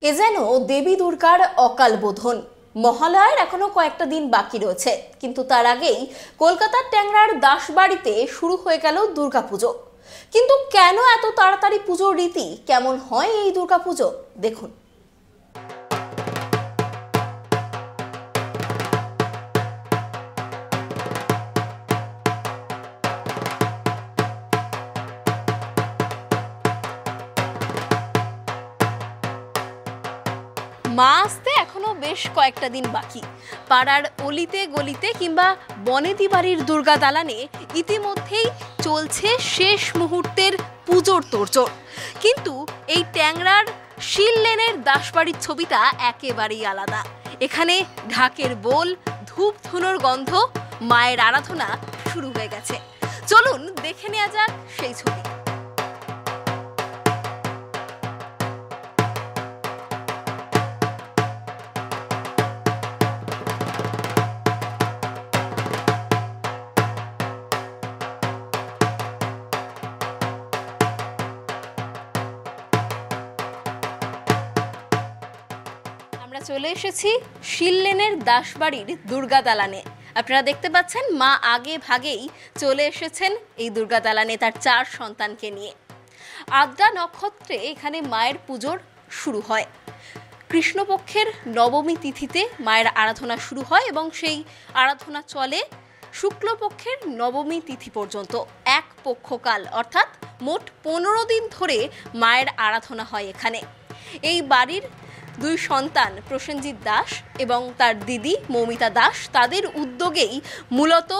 এ যেন দেবী দুর্গার অকাল বোধন। মহালয়ার এখনো কয়েকটা দিন বাকি রয়েছে, কিন্তু তার আগেই কলকাতার ট্যাংরার দাসবাড়িতে শুরু হয়ে গেল দুর্গাপুজো। কিন্তু কেন এত তাড়াতাড়ি পুজোর রীতি, কেমন হয় এই দুর্গাপুজো দেখুন। মা আসতে এখনো বেশ কয়েকটা দিন বাকি। পাড়ার অলিতে গলিতে কিংবা বনেদি বাড়ির দুর্গা দালানে ইতিমধ্যেই চলছে শেষ মুহূর্তের পুজোর তোড়জোড়। কিন্তু এই ট্যাংরার শিল লেনের দাসবাড়ির ছবিটা একেবারেই আলাদা। এখানে ঢাকের বোল, ধূপ ধুনোর গন্ধ, মায়ের আরাধনা শুরু হয়ে গেছে। চলুন দেখে নেওয়া যাক সেই ছবি। চলে এসেছি শিল লেনের দাসবাড়ির দুর্গা দালানে। আপনারা দেখতে পাচ্ছেন মা আগে ভাগেই চলে এসেছেন এই দুর্গা দালানে তার 4 সন্তানকে নিয়ে। আদ্রা নক্ষত্রে এখানে মায়ের পুজোর শুরু হয়। কৃষ্ণপক্ষের নবমী তিথিতে মায়ের আরাধনা শুরু হয় এবং সেই আরাধনা চলে শুক্লপক্ষের নবমী তিথি পর্যন্ত। এক পক্ষকাল অর্থাৎ মোট 15 দিন ধরে মায়ের আরাধনা হয় এখানে। এই বাড়ির 2 সন্তান প্রসেনজিৎ দাস এবং তার দিদি মৌমিতা দাস, তাদের উদ্যোগেই মূলত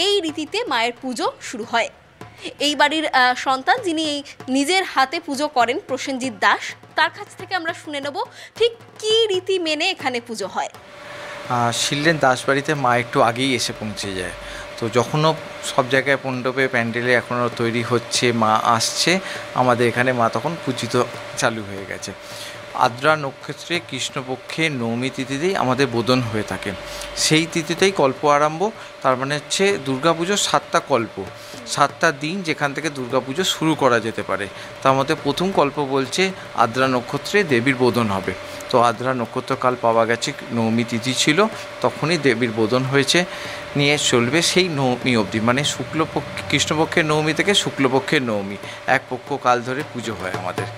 এই রীতিতে মায়ের পুজো শুরু হয়। এই বাড়ির সন্তান যিনি নিজের হাতে পুজো করেন, প্রসেনজিৎ দাস, তার কাছ থেকে আমরা শুনে নেব ঠিক কী রীতি মেনে এখানে পুজো হয়। শিললেন দাসবাড়িতে মা একটু আগেই এসে পৌঁছে যায়। তো যখনও সব জায়গায় মণ্ডপে প্যান্ডেলে এখনও তৈরি হচ্ছে, মা আসছে, আমাদের এখানে মা তখন পূজিত চালু হয়ে গেছে। আদ্রা নক্ষত্রে কৃষ্ণপক্ষে নবমী তিথিতেই আমাদের বোধন হয়ে থাকে। সেই তিথিতেই কল্প আরম্ভ, তার মানে হচ্ছে দুর্গাপুজোর 7টা কল্প, 7টা দিন যেখান থেকে দুর্গাপুজো শুরু করা যেতে পারে। তার মধ্যে প্রথম কল্প বলছে আদ্রা নক্ষত্রে দেবীর বোধন হবে। তো আদ্রা নক্ষত্রকাল পাওয়া গেছে, নবমী তিথি ছিল, তখনই দেবীর বোধন হয়েছে, নিয়ে চলবে সেই নবমী অবধি, মানে শুক্লপক্ষে কৃষ্ণপক্ষের নবমী থেকে শুক্লপক্ষের নবমী, এক পক্ষ কাল ধরে পুজো হয় আমাদের।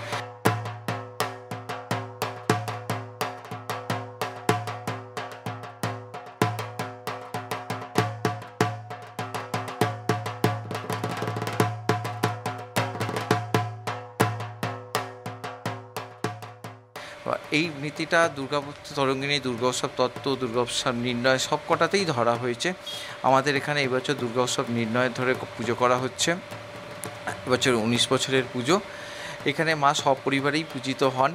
এই নীতিটা তরঙ্গিনী দুর্গা উৎসব তত্ত্ব, দুর্গা উৎসব নির্ণয় সব কটাতেই ধরা হয়েছে। আমাদের এখানে এবছর দুর্গা উৎসব নির্ণয় ধরে পুজো করা হচ্ছে। এবছর 19 বছরের পুজো। এখানে মা সপরিবারেই পূজিত হন।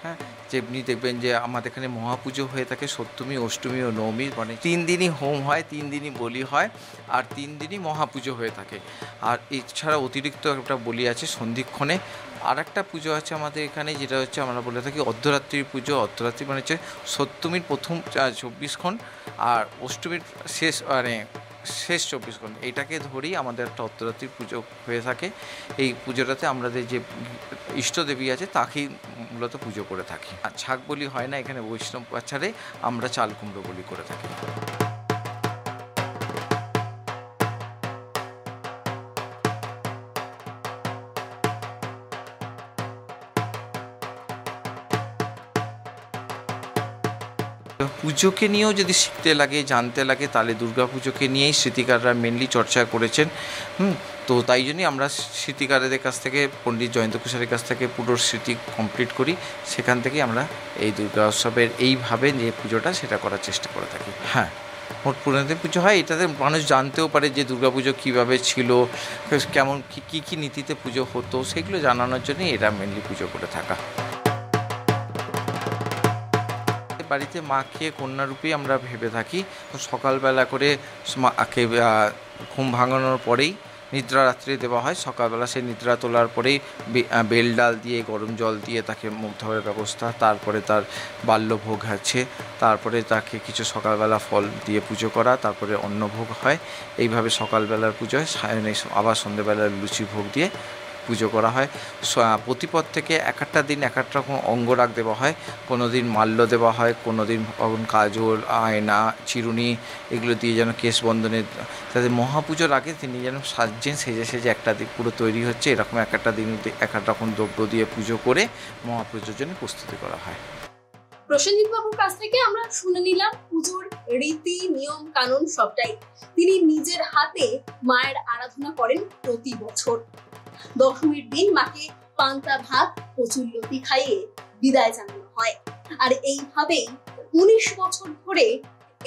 হ্যাঁ, যেমনি দেখবেন যে আমাদের এখানে মহাপুজো হয়ে থাকে সপ্তমী, অষ্টমী ও নবমী, মানে 3 দিনই হোম হয়, 3 দিনই বলি হয়, আর 3 দিনই মহাপুজো হয়ে থাকে। আর এছাড়া অতিরিক্ত একটা বলি আছে সন্ধিক্ষণে। আর একটা পুজো আছে আমাদের এখানে, যেটা হচ্ছে আমরা বলে থাকি অর্ধরাত্রির পুজো। অর্ধরাত্রি মানে হচ্ছে সপ্তমীর প্রথম 24 ক্ষণ আর অষ্টমীর শেষ 24 ক্ষণ, এইটাকে ধরেই আমাদের একটা অর্ধরাত্রির পুজো হয়ে থাকে। এই পুজোটাতে আমাদের যে ইষ্টদেবী আছে তাকেই মূলত পুজো করে থাকি। আর ছাগ বলি হয় না এখানে, বৈষ্ণব আচারে আমরা চাল কুমড়ো বলি করে থাকি। পুজোকে নিয়েও যদি শিখতে লাগে, জানতে লাগে, তাহলে দুর্গা পুজোকে নিয়েই স্মৃতিকাররা মেনলি চর্চা করেছেন। তো তাই জন্যই আমরা স্মৃতিকারদের কাছ থেকে, পণ্ডিত জয়ন্ত কুশারের কাছ থেকে পুরো স্মৃতি কমপ্লিট করি। সেখান থেকেই আমরা এই দুর্গা উৎসবের এইভাবে যে পুজোটা সেটা করার চেষ্টা করে থাকি। হ্যাঁ, মোট পুরোনোতে পুজো হয়, এটাতে মানুষ জানতেও পারে যে দুর্গাপুজো কীভাবে ছিল, কেমন কী নীতিতে পুজো হতো, সেগুলো জানানোর জন্যই এরা মেনলি পুজো করে থাকা। বাড়িতে মাকে কন্যারূপেই আমরা ভেবে থাকি। সকালবেলা করে মাকে ঘুম ভাঙানোর পরেই নিদ্রা রাত্রে দেওয়া হয়। সকালবেলা সেই নিদ্রা তোলার পরেই বেল ডাল দিয়ে, গরম জল দিয়ে তাকে মুখ ধোয়ার ব্যবস্থা, তারপরে তার বাল্যভোগ আছে, তারপরে তাকে কিছু সকালবেলা ফল দিয়ে পুজো করা, তারপরে অন্নভোগ হয়। এইভাবে সকালবেলার পুজো হয়। আবার সন্ধ্যেবেলার লুচি ভোগ দিয়ে পুজো করা হয়। প্রতিপদ থেকে এক একটা দিন এক একটা রকম অঙ্গরাগ দেওয়া হয়, কোনো দিন মাল্য দেওয়া হয়, কোনো দিন কাজল, আয়না, চিরুনি এগুলো দিয়ে যেন কেশ বন্ধনে, তাদের মহাপুজোর আগে তিনি যেন সাজছেন, সেজে সেজে একটা দিন পুরো তৈরি হচ্ছে, এরকম এক একটা দিন এক এক রকম দ্রব্য দিয়ে পুজো করে মহাপুজোর জন্য প্রস্তুতি করা হয়। প্রসেনজিৎ বাবুর কাছ থেকে আমরা শুনে নিলাম পুজোর রীতি নিয়ম কানুন সবটাই। তিনি নিজের হাতে মায়ের আরাধনা করেন প্রতি বছর। দশমীর দিন মাকে পান্তা ভাত কচুর লতি খাইয়ে বিদায় জানানো হয়। আর এইভাবেই 19 বছর ধরে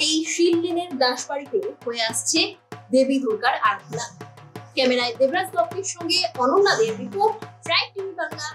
এই শিললেনের দাসবাড়িতে হয়ে আসছে দেবী দুর্গার আরাধনা। ক্যামেরায় দেবরাজ দত্তের সঙ্গে অনন্যা দের রিপোর্ট, ট্রাইব টিভি বাংলা।